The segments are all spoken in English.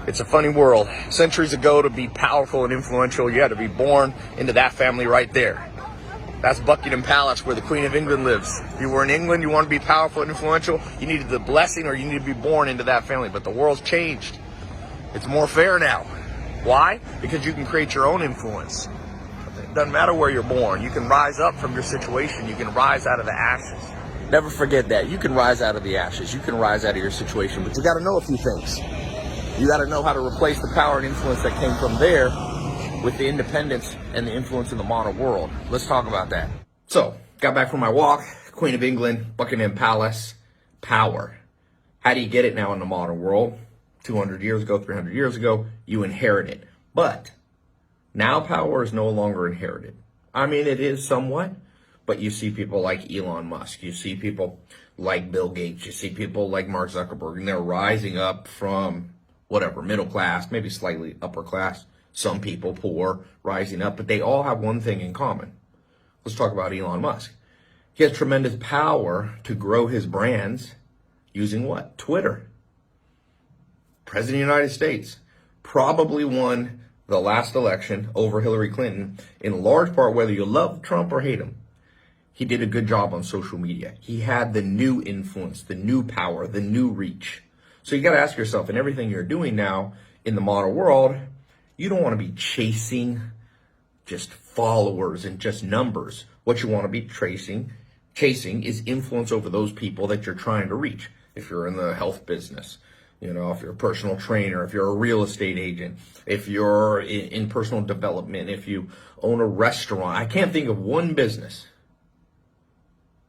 It's a funny world. Centuries ago, to be powerful and influential, you had to be born into that family right there. That's Buckingham Palace, where the Queen of England lives. If you were in England, you want to be powerful and influential, you needed the blessing or you need to be born into that family. But the world's changed. It's more fair now. Why? Because you can create your own influence. It doesn't matter where you're born. You can rise up from your situation. You can rise out of the ashes. Never forget that. You can rise out of the ashes. You can rise out of your situation, but you got to know a few things. You got to know how to replace the power and influence that came from there with the independence and the influence in the modern world. Let's talk about that. So, got back from my walk. Queen of England, Buckingham Palace, power. How do you get it now in the modern world? 200 years ago, 300 years ago, you inherit it. But now power is no longer inherited. I mean, it is somewhat, but you see people like Elon Musk. You see people like Bill Gates. You see people like Mark Zuckerberg, and they're rising up from whatever, middle class, maybe slightly upper class, some people poor, rising up, but they all have one thing in common. Let's talk about Elon Musk. He has tremendous power to grow his brands using what? Twitter. President of the United States probably won the last election over Hillary Clinton, in large part whether you love Trump or hate him. He did a good job on social media. He had the new influence, the new power, the new reach. So you got to ask yourself, in everything you're doing now in the modern world, you don't want to be chasing just followers and just numbers. What you want to be chasing is influence over those people that you're trying to reach. If you're in the health business, you know, if you're a personal trainer, if you're a real estate agent, if you're in personal development, if you own a restaurant, I can't think of one business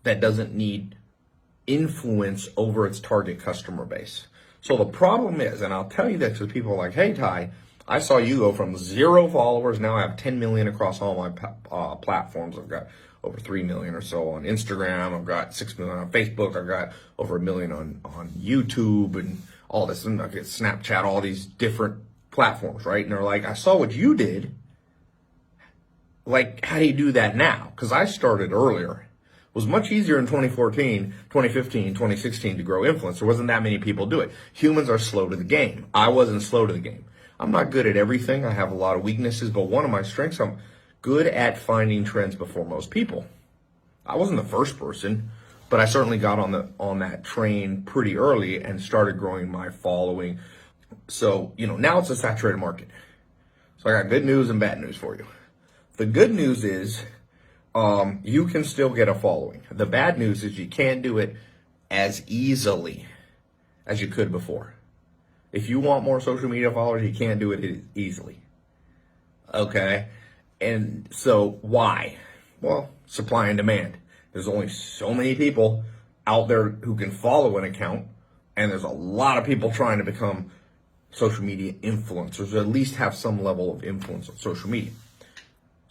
that doesn't need influence over its target customer base. So the problem is, and I'll tell you this to people like, hey, Tai, I saw you go from 0 followers. Now I have 10 million across all my platforms. I've got over 3 million or so on Instagram. I've got 6 million on Facebook. I've got over 1 million on YouTube and all this. And I get Snapchat, all these different platforms, right? And they're like, I saw what you did. Like, how do you do that now? Because I started earlier. It was much easier in 2014, 2015, 2016 to grow influence. There wasn't that many people do it. Humans are slow to the game. I wasn't slow to the game. I'm not good at everything. I have a lot of weaknesses, but one of my strengths, I'm good at finding trends before most people. I wasn't the first person, but I certainly got on that train pretty early and started growing my following. So, you know, now it's a saturated market. So I got good news and bad news for you. The good news is you can still get a following. The bad news is you can't do it as easily as you could before. If you want more social media followers, you can't do it easily. Okay? And so why? Well, supply and demand. There's only so many people out there who can follow an account, and there's a lot of people trying to become social media influencers, or at least have some level of influence on social media.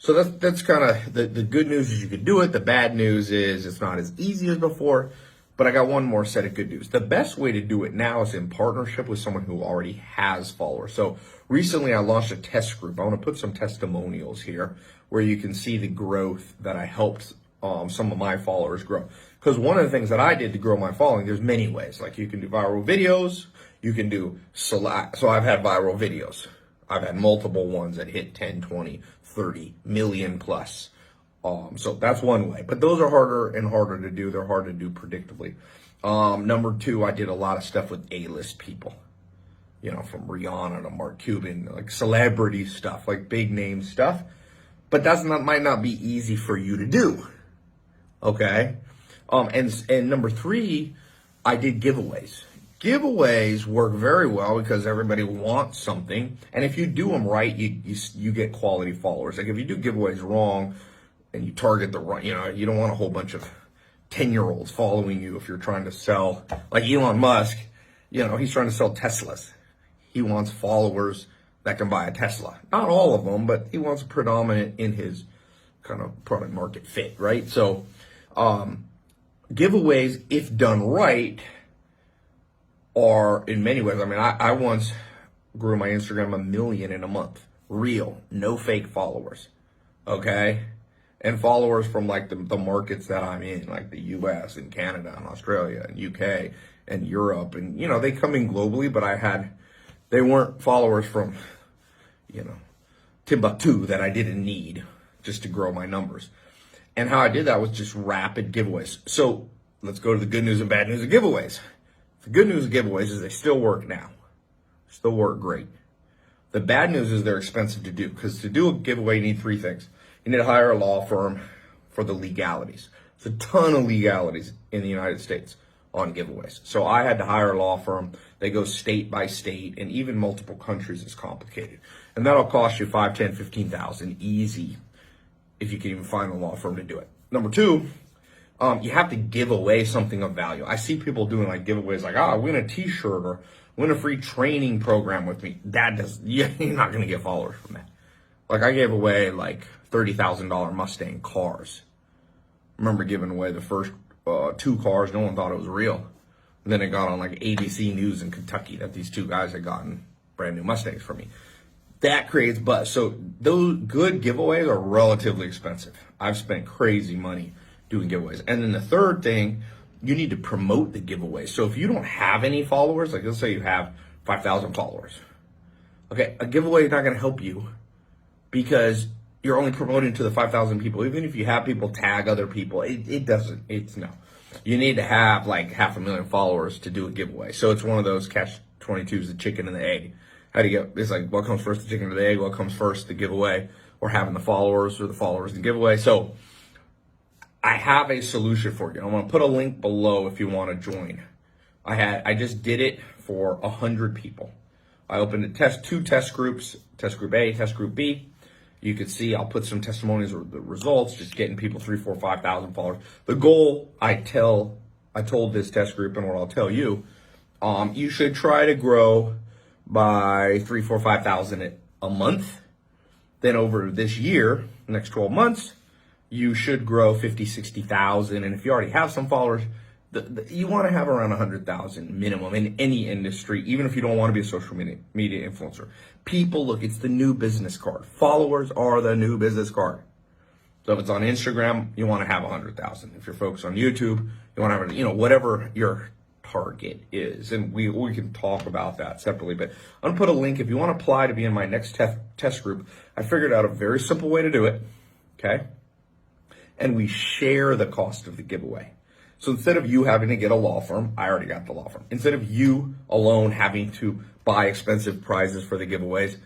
So that's kind of the good news is you could do it. The bad news is it's not as easy as before. But I got one more set of good news. The best way to do it now is in partnership with someone who already has followers. So recently I launched a test group. I want to put some testimonials here where you can see the growth that I helped some of my followers grow. Because one of the things that I did to grow my following, there's many ways. Like you can do viral videos. You can do so I've had viral videos. I've had multiple ones that hit 10, 20, 30 million plus. So that's one way, but those are harder and harder to do. They're hard to do predictably. Number 2, I did a lot of stuff with A-list people, you know, from Rihanna to Mark Cuban, like celebrity stuff, like big name stuff, but might not be easy for you to do. Okay. And number 3, I did giveaways. Giveaways work very well because everybody wants something. And if you do them right, you get quality followers. Like if you do giveaways wrong, and you target the right, you know, you don't want a whole bunch of 10-year-olds following you if you're trying to sell, like Elon Musk, you know, he's trying to sell Teslas. He wants followers that can buy a Tesla. Not all of them, but he wants a predominant in his kind of product market fit, right? So giveaways, if done right, are in many ways, I mean, I once grew my Instagram 1 million in a month. Real, no fake followers, okay? And followers from like the markets that I'm in, like the US and Canada and Australia and UK and Europe. And, you know, they come in globally, but I had They weren't followers from, you know, Timbuktu that I didn't need just to grow my numbers. And how I did that was just rapid giveaways. So let's go to the good news and bad news of giveaways. The good news of giveaways is they still work now. Still work great. The bad news is they're expensive to do, because to do a giveaway, you need three things. You need to hire a law firm for the legalities. There's a ton of legalities in the United States on giveaways. So I had to hire a law firm. They go state by state, and even multiple countries is complicated. And that'll cost you $5,000, $10,000, $15,000 easy if you can even find a law firm to do it. Number two, you have to give away something of value. I see people doing like giveaways like, win a t-shirt or win a free training program with me. You're not going to get followers from that. Like I gave away like $30,000 Mustang cars. I remember giving away the first 2 cars. No one thought it was real. And then it got on like ABC News in Kentucky that these 2 guys had gotten brand new Mustangs for me. That creates buzz. So those good giveaways are relatively expensive. I've spent crazy money doing giveaways. And then the third thing, you need to promote the giveaway. So if you don't have any followers, like let's say you have 5,000 followers. Okay, a giveaway is not going to help you because you're only promoting to the 5,000 people. Even if you have people tag other people, no. You need to have like 500,000 followers to do a giveaway. So it's one of those catch-22s, the chicken and the egg. How do you get, it's like what comes first, the chicken or the egg? What comes first, the giveaway, or having the followers, or the followers the giveaway? So I have a solution for you. I'm going to put a link below if you want to join. I just did it for 100 people. I opened 2 test groups, test group A, test group B. You can see I'll put some testimonies or the results, just getting people 3,000, 4,000, 5,000 followers. The goal I told this test group, and what I'll tell you, you should try to grow by 3,000, 4,000, 5,000 a month. Then over this year, the next 12 months, you should grow 50,000, 60,000. And if you already have some followers, you want to have around 100,000 minimum in any industry, even if you don't want to be a social media influencer. People, look, it's the new business card. Followers are the new business card. So if it's on Instagram, you want to have 100,000. If you're focused on YouTube, you want to have, whatever your target is. And we can talk about that separately, but I'm gonna put a link if you want to apply to be in my next test group. I figured out a very simple way to do it. Okay. And we share the cost of the giveaway. So instead of you having to get a law firm, I already got the law firm. Instead of you alone having to buy expensive prizes for the giveaways,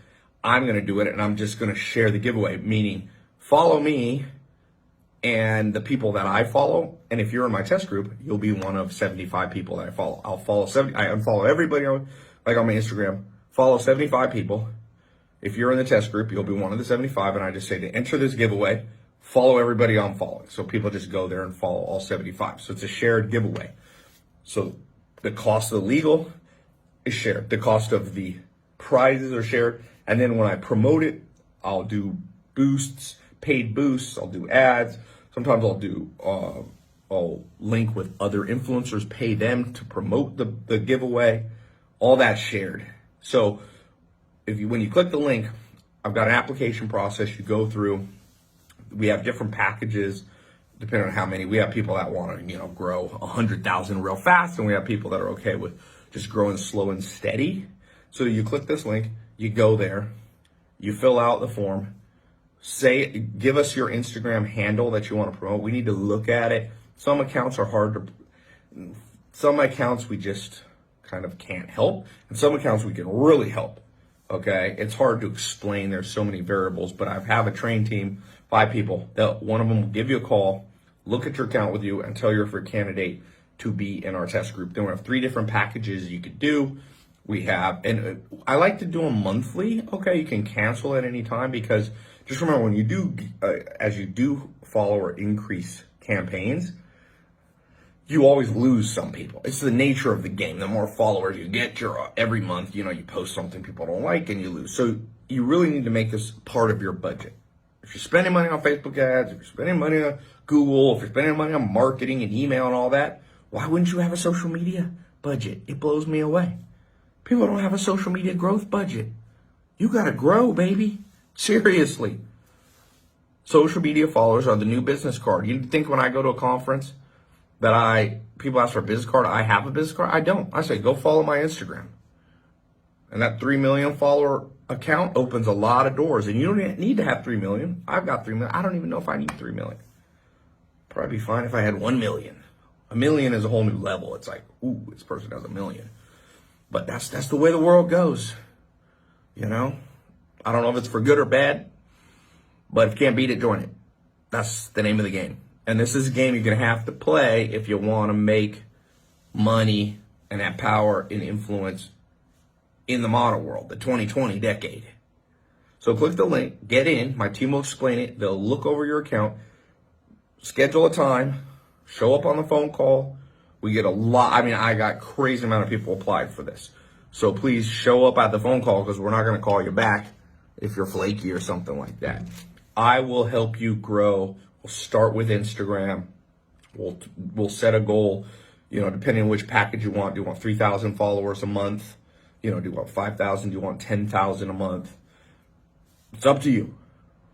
I'm going to do it, and I'm just going to share the giveaway, meaning follow me and the people that I follow. And if you're in my test group, you'll be one of 75 people that I follow. I'll follow 70. I unfollow everybody on my Instagram, follow 75 people. If you're in the test group, you'll be one of the 75. And I just say to enter this giveaway, follow everybody I'm following. So people just go there and follow all 75. So it's a shared giveaway. So the cost of the legal is shared. The cost of the prizes are shared. And then when I promote it, I'll do boosts, paid boosts. I'll do ads. Sometimes I'll link with other influencers, pay them to promote the giveaway. All that's shared. So when you click the link, I've got an application process you go through. We have different packages depending on how many. We have people that want to, grow 100,000 real fast, and we have people that are okay with just growing slow and steady. So you click this link, you go there, you fill out the form, give us your Instagram handle that you want to promote. We need to look at it. Some accounts are some accounts we just kind of can't help, and some accounts we can really help. Okay, it's hard to explain. There's so many variables, but I have a trained team, 5 people, that one of them will give you a call, look at your account with you, and tell you if you're a candidate to be in our test group. Then we have 3 different packages you could do. We have, and I like to do them monthly. Okay, you can cancel at any time, because just remember, when you do, as you do follow or increase campaigns, you always lose some people. It's the nature of the game. The more followers you get, every month, you post something people don't like and you lose. So you really need to make this part of your budget. If you're spending money on Facebook ads, if you're spending money on Google, if you're spending money on marketing and email and all that, why wouldn't you have a social media budget? It blows me away. People don't have a social media growth budget. You got to grow, baby. Seriously. Social media followers are the new business card. You think when I go to a conference that people ask for a business card, I have a business card? I don't. I say, go follow my Instagram. And that 3 million follower account opens a lot of doors. And you don't need to have 3 million. I've got 3 million. I don't even know if I need 3 million. Probably be fine if I had 1 million. A million is a whole new level. It's like, ooh, this person has 1 million. But that's the way the world goes. You know? I don't know if it's for good or bad. But if you can't beat it, join it. That's the name of the game. And this is a game you're going to have to play if you want to make money and have power and influence in the model world, the 2020 decade. So click the link, get in, my team will explain it, they'll look over your account, schedule a time, show up on the phone call. We get a lot, I got crazy amount of people applied for this. So please show up at the phone call because we're not going to call you back if you're flaky or something like that. I will help you grow. We'll start with Instagram. We'll set a goal, depending on which package you want. Do you want 3,000 followers a month? Do you want 5,000? Do you want 10,000 a month? It's up to you.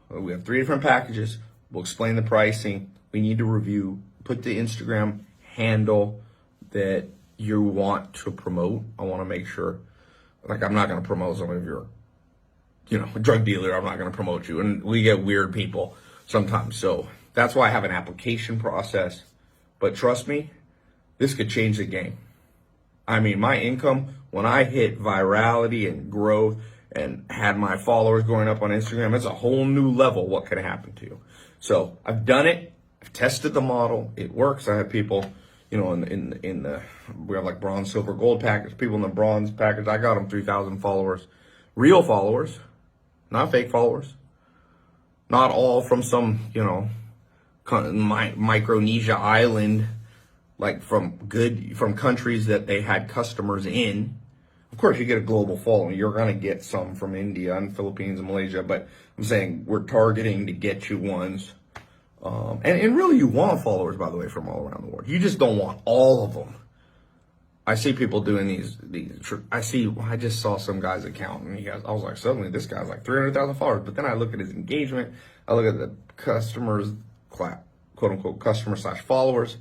We have 3 different packages. We'll explain the pricing. We need to review, put the Instagram handle that you want to promote. I want to make sure, I'm not going to promote some of your, a drug dealer. I'm not going to promote you. And we get weird people sometimes. So that's why I have an application process. But trust me, this could change the game. My income, when I hit virality and growth and had my followers going up on Instagram, it's a whole new level what can happen to you. So I've done it. I've tested the model. It works. I have people, in the, we have like bronze, silver, gold package. People in the bronze package, I got them 3,000 followers. Real followers, not fake followers. Not all from some, Micronesia island, like from countries that they had customers in. Of course, you get a global following. You're going to get some from India and Philippines and Malaysia, but I'm saying we're targeting to get you ones. And really you want followers, by the way, from all around the world. You just don't want all of them. I see people doing these. I just saw some guy's account and I was like, suddenly this guy's like 300,000 followers. But then I look at his engagement. I look at the customers, quote unquote, customer/followers.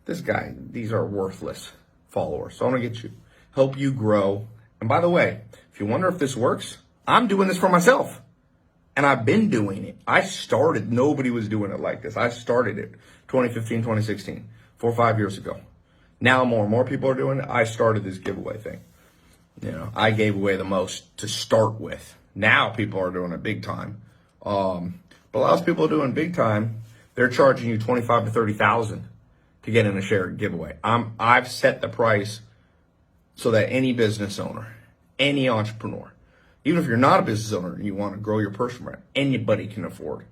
This guy, these are worthless followers. So I'm going to help you grow. And by the way, if you wonder if this works, I'm doing this for myself. And I've been doing it. Nobody was doing it like this. I started it 2015, 2016, 4 or 5 years ago. Now more and more people are doing it. I started this giveaway thing. I gave away the most to start with. Now people are doing it big time. But a lot of people are doing big time. They're charging you 25 to 30,000 to get in a shared giveaway. I've set the price so that any business owner, any entrepreneur, even if you're not a business owner and you want to grow your personal brand, anybody can afford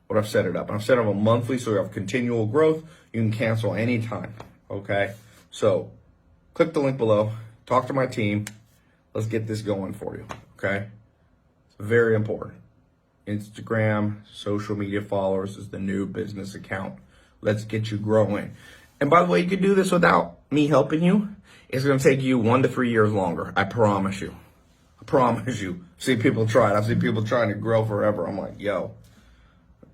what I've set it up. And I've set it up monthly so you have continual growth. You can cancel anytime, okay? So click the link below, talk to my team. Let's get this going for you, okay? It's very important. Instagram, social media followers is the new business account. Let's get you growing. And by the way, you can do this without me helping you. It's going to take you 1 to 3 years longer. I promise you. I promise you. See people try it. I've seen people trying to grow forever. I'm like, yo,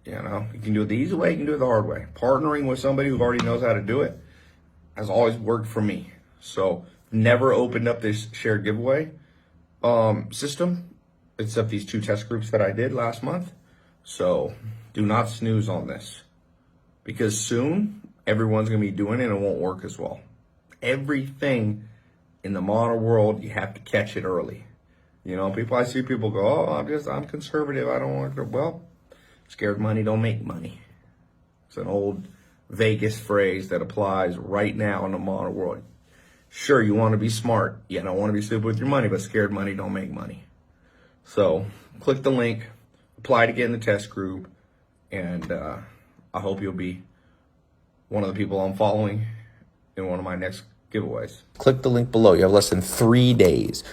you can do it the easy way. You can do it the hard way. Partnering with somebody who already knows how to do it has always worked for me. So never opened up this shared giveaway system except these 2 test groups that I did last month. So do not snooze on this because soon everyone's going to be doing it and it won't work as well. Everything in the modern world, you have to catch it early. I see people go, oh, I'm conservative. I don't want to. Well, scared money don't make money. It's an old Vegas phrase that applies right now in the modern world. Sure, you want to be smart. You don't want to be stupid with your money, but scared money don't make money. So click the link, apply to get in the test group, and I hope you'll be one of the people I'm following in one of my next giveaways. Click the link below. You have less than 3 days.